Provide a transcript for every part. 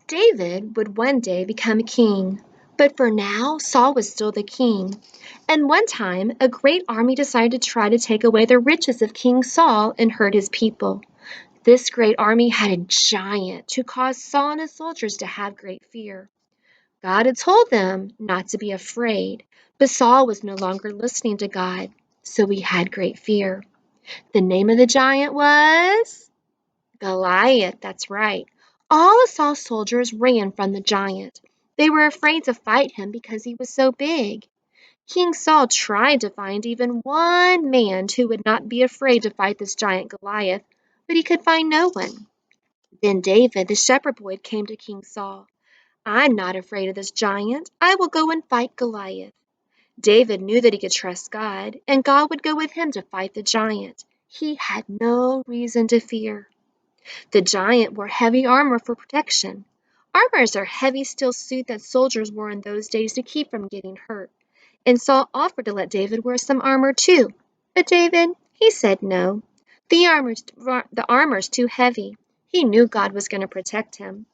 David would one day become king, but for now, Saul was still the king. And one time, a great army decided to try to take away the riches of King Saul and hurt his people. This great army had a giant who caused Saul and his soldiers to have great fear. God had told them not to be afraid, but Saul was no longer listening to God, so he had great fear. The name of the giant was Goliath, that's right. All of Saul's soldiers ran from the giant. They were afraid to fight him because he was so big. King Saul tried to find even one man who would not be afraid to fight this giant Goliath, but he could find no one. Then David, the shepherd boy, came to King Saul. I'm not afraid of this giant. I will go and fight Goliath. David knew that he could trust God, and God would go with him to fight the giant. He had no reason to fear. The giant wore heavy armor for protection. Armor is a heavy steel suit that soldiers wore in those days to keep from getting hurt. And Saul offered to let David wear some armor too. But David, he said no. The armor's too heavy. He knew God was going to protect him.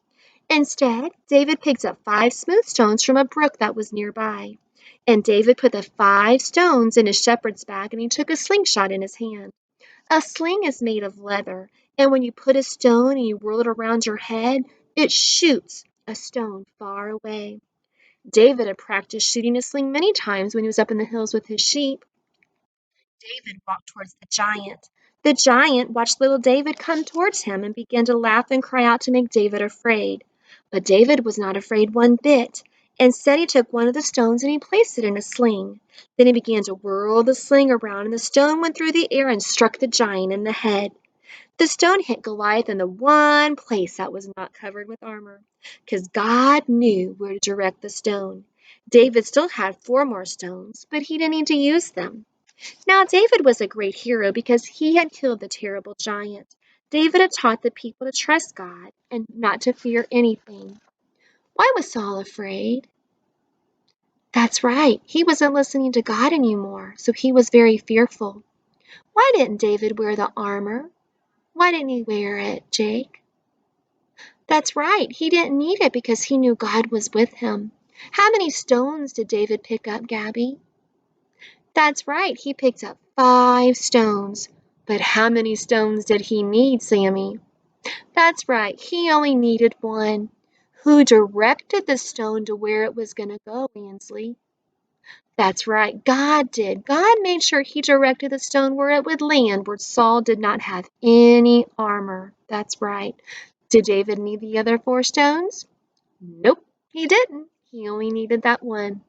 Instead, David picked up 5 smooth stones from a brook that was nearby. And David put the 5 stones in his shepherd's bag, and he took a slingshot in his hand. A sling is made of leather, and when you put a stone and you whirl it around your head, it shoots a stone far away. David had practiced shooting a sling many times when he was up in the hills with his sheep. David walked towards the giant. The giant watched little David come towards him and began to laugh and cry out to make David afraid. But David was not afraid one bit. Instead, he took one of the stones and he placed it in a sling. Then he began to whirl the sling around, and the stone went through the air and struck the giant in the head. The stone hit Goliath in the one place that was not covered with armor, because God knew where to direct the stone. David still had 4 more stones, but he didn't need to use them. Now David was a great hero because he had killed the terrible giant. David had taught the people to trust God and not to fear anything. Why was Saul afraid? That's right, he wasn't listening to God anymore, so he was very fearful. Why didn't David wear the armor? Why didn't he wear it, Jake? That's right, he didn't need it because he knew God was with him. How many stones did David pick up, Gabby? That's right, he picked up 5 stones. But how many stones did he need, Sammy? That's right, he only needed one. Who directed the stone to where it was going to go, Ansley? That's right, God did. God made sure he directed the stone where it would land, where Saul did not have any armor. That's right. Did David need the other 4 stones? Nope, he didn't. He only needed that one.